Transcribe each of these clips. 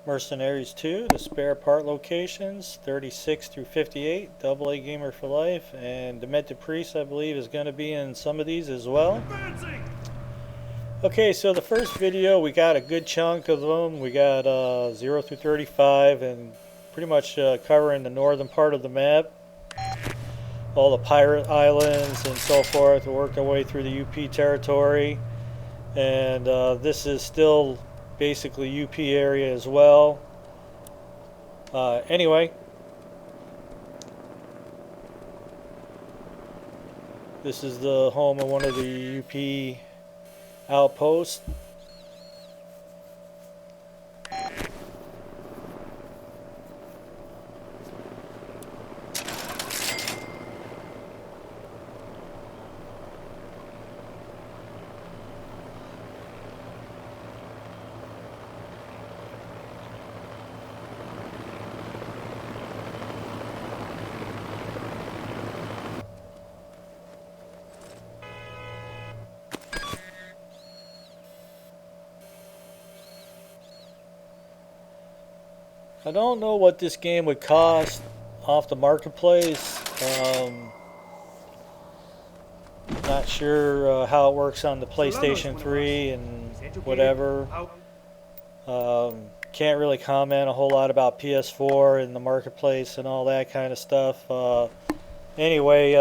Mercenaries 2, the spare part locations, 36 through 58, AA Gamer for Life, and Demented Priest, I believe, is going to be in some of these as well. Okay, so the first video, we got a good chunk of them. We got 0 through 35, and pretty much covering the northern part of the map. All the pirate islands and so forth. We worked our way through the UP territory. And this is still basically UP area as well. Anyway, this is the home of one of the UP outposts. I don't know what this game would cost off the marketplace. Not sure how it works on the PlayStation 3 and whatever. Can't really comment a whole lot about PS4 and the marketplace and all that kind of stuff. Anyway,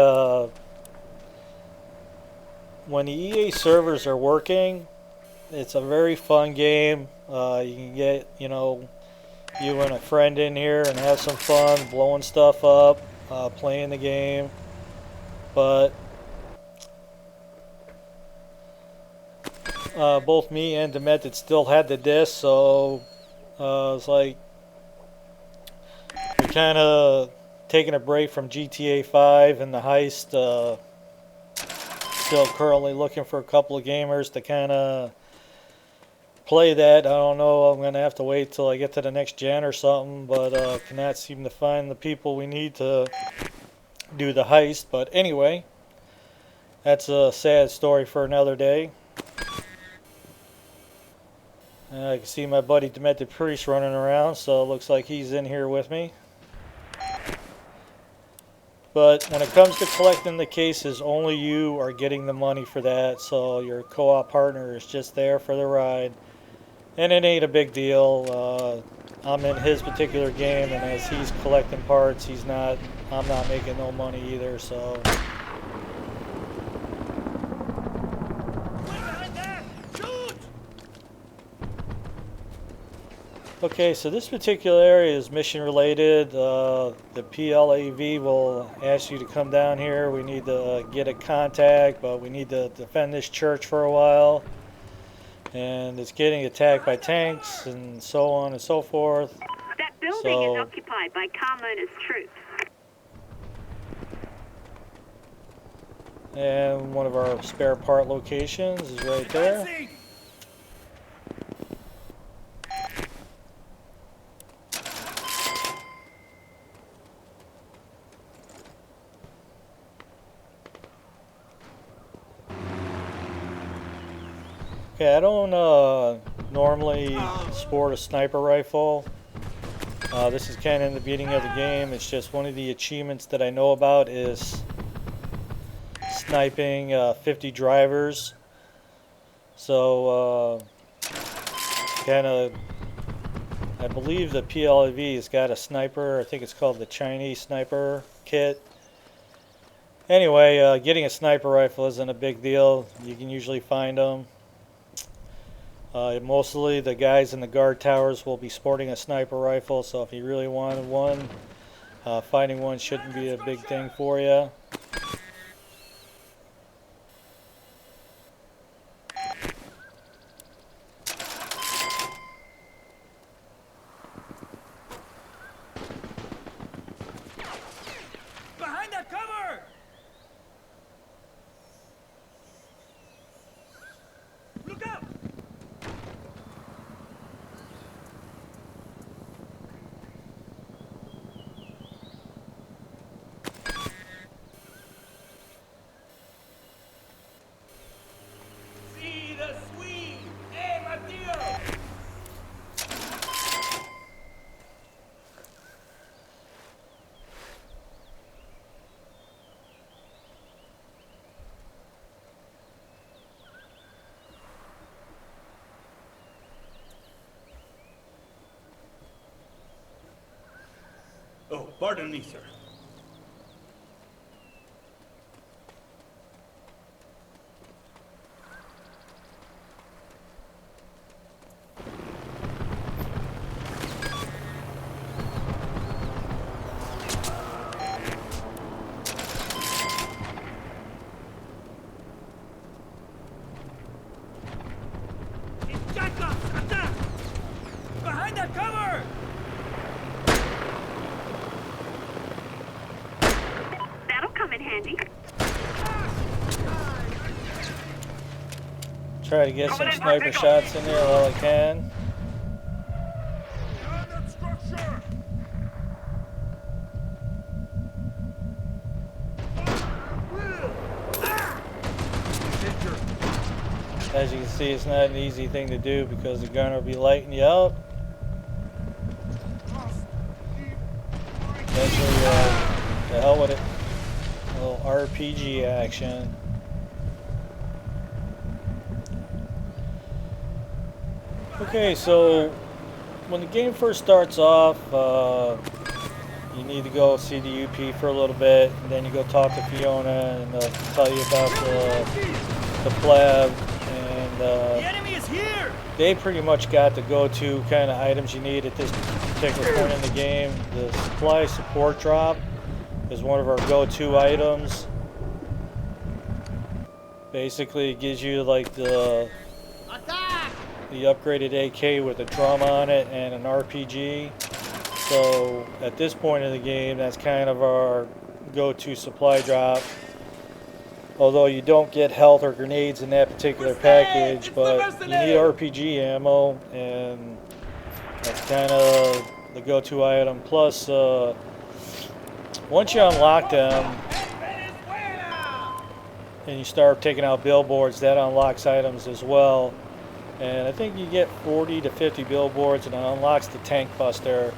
when the EA servers are working, it's a very fun game. You can get, you and a friend in here and have some fun blowing stuff up, playing the game. But both me and Demented still had the disc, so it's like we're kind of taking a break from GTA 5 and the heist. Still currently looking for a couple of gamers to kind of play that. I don't know, I'm going to have to wait till I get to the next gen or something, but cannot seem to find the people we need to do the heist. But anyway, that's a sad story for another day. I can see my buddy Demented Priest running around, so it looks like he's in here with me. But when it comes to collecting the cases, only you are getting the money for that, so your co-op partner is just there for the ride. And it ain't a big deal. I'm in his particular game, and as he's collecting parts, I'm not making no money either, so. Okay, so this particular area is mission related. The PLAV will ask you to come down here. We need to get a contact, but we need to defend this church for a while. And it's getting attacked by tanks and so on and so forth. That building is occupied by Carmona's troops. And one of our spare part locations is right there. Okay, I don't normally sport a sniper rifle. This is kind of in the beginning of the game. It's just one of the achievements that I know about is sniping 50 drivers. So I believe the PLAV has got a sniper. I think it's called the Chinese sniper kit. Anyway, getting a sniper rifle isn't a big deal. You can usually find them. Mostly the guys in the guard towers will be sporting a sniper rifle, so if you really wanted one, finding one shouldn't be a big thing for you. Behind that cover! Look out! Pardon me, sir. Behind that cover! That'll come in handy. Try to get some sniper shots in there while I can. Behind that structure! As you can see, it's not an easy thing to do because the gunner will be lighting you up. Eventually, the hell with it. A little RPG action. Okay, so when the game first starts off, you need to go see the UP for a little bit, and then you go talk to Fiona, and they'll tell you about the pleb, and The enemy is here! they pretty much got the go-to kind of items you need at this particular point in the game. The supply support drop is one of our go-to items. Basically, it gives you like the upgraded AK with a drum on it and an RPG. So at this point in the game, that's kind of our go-to supply drop. Although you don't get health or grenades in that particular package, but you need RPG ammo, and that's kind of the go-to item. Plus, once you unlock them and you start taking out billboards, that unlocks items as well. And I think you get 40 to 50 billboards, and it unlocks the tank buster,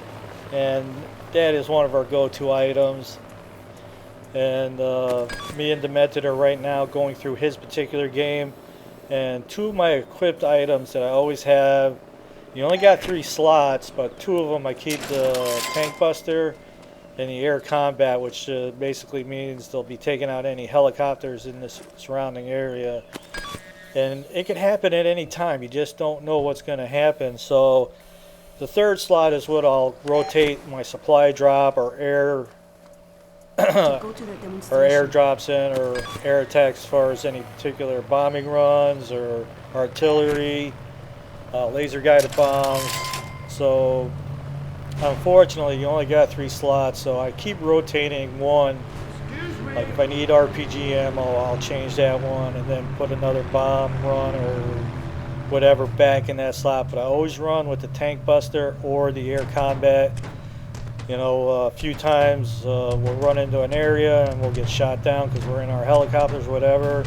and that is one of our go-to items. And me and Demented are right now going through his particular game, and two of my equipped items that I always have, you only got 3 slots, but 2 of them I keep: the tank buster and the air combat, which basically means they'll be taking out any helicopters in this surrounding area. And it can happen at any time. You just don't know what's going to happen. So the 3rd slot is what I'll rotate my supply drop or air or air drops in, or air attacks as far as any particular bombing runs or artillery, laser guided bombs. So unfortunately you only got 3 slots, so I keep rotating one. Like if I need RPG ammo, I'll change that one and then put another bomb run or whatever back in that slot. But I always run with the tank buster or the air combat. You know, a few times we'll run into an area and we'll get shot down because we're in our helicopters or whatever.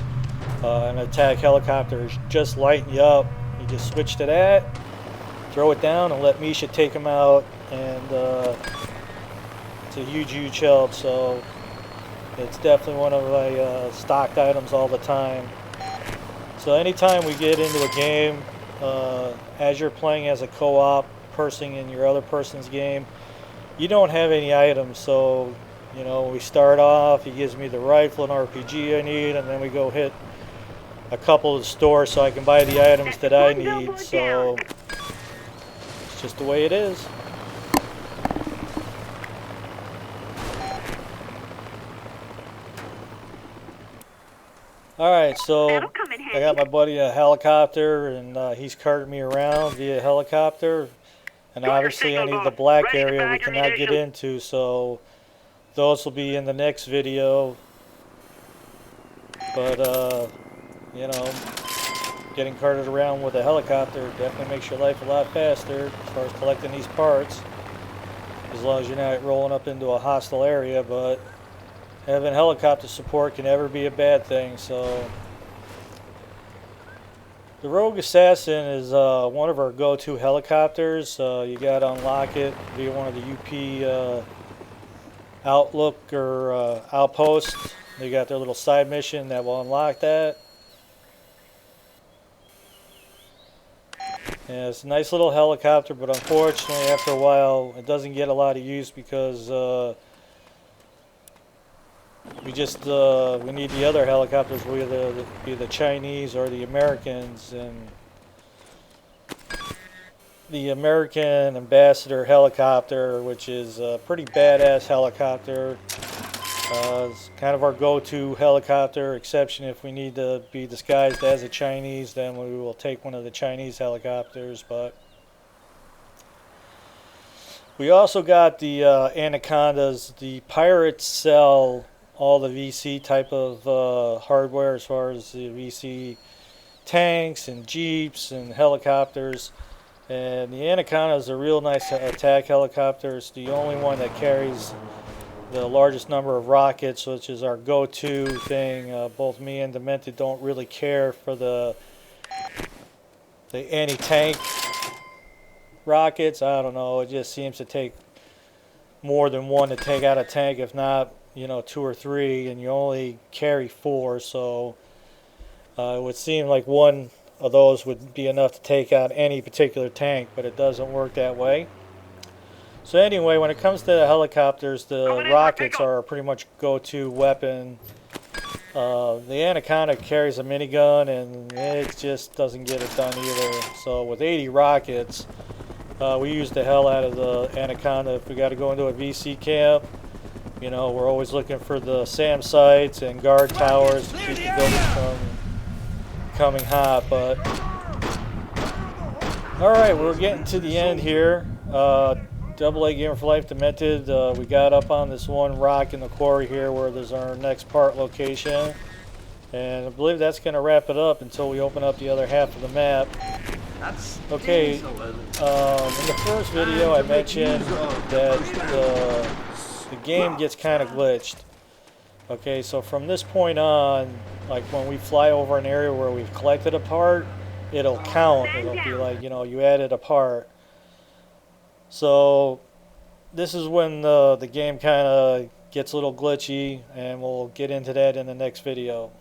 An attack helicopter is just lighting you up. You just switch to that, throw it down, and let Misha take him out. And it's a huge help. So it's definitely one of my stocked items all the time. So anytime we get into a game, as you're playing as a co-op person in your other person's game, you don't have any items. So, you know, we start off, he gives me the rifle and RPG I need, and then we go hit a couple of stores so I can buy the items that I need. So it's just the way it is. Alright, so I got my buddy a helicopter, and he's carting me around via helicopter. And obviously any of the black area we cannot get into, so those will be in the next video. But, you know, getting carted around with a helicopter definitely makes your life a lot faster as far as collecting these parts. As long as you're not rolling up into a hostile area, but having helicopter support can never be a bad thing. So the Rogue Assassin is one of our go-to helicopters. You got to unlock it via one of the UP outlook or outposts. They got their little side mission that will unlock that. And it's a nice little helicopter, but unfortunately, after a while, it doesn't get a lot of use because we need the other helicopters, whether it be the Chinese or the Americans, and the American Ambassador helicopter, which is a pretty badass helicopter. It's kind of our go-to helicopter, exception if we need to be disguised as a Chinese, then we will take one of the Chinese helicopters. But we also got the Anacondas. The pirates sell all the VC type of hardware, as far as the VC tanks and jeeps and helicopters. And the Anaconda is a real nice attack helicopter. It's the only one that carries the largest number of rockets, which is our go-to thing. Both me and Demented don't really care for the anti-tank rockets. I don't know, it just seems to take more than one to take out a tank, if not, you know, 2 or 3, and you only carry 4, so it would seem like one of those would be enough to take out any particular tank, but it doesn't work that way. So anyway, when it comes to the helicopters, the rockets are pretty much go-to weapon. The Anaconda carries a minigun, and it just doesn't get it done either. So with 80 rockets, we use the hell out of the Anaconda. If we got to go into a VC camp, you know, we're always looking for the SAM sites and guard towers to keep the buildings from becoming hot. But all right, we're getting to the end here. Double A Gamer for Life Demented. We got up on this one rock in the quarry here where there's our next part location, and I believe that's going to wrap it up until we open up the other half of the map. Okay, in the first video I mentioned that the game gets kind of glitched. Okay, so from this point on, like when we fly over an area where we've collected a part, it'll count. It'll be like, you know, you added a part. So this is when the game kind of gets a little glitchy, and we'll get into that in the next video.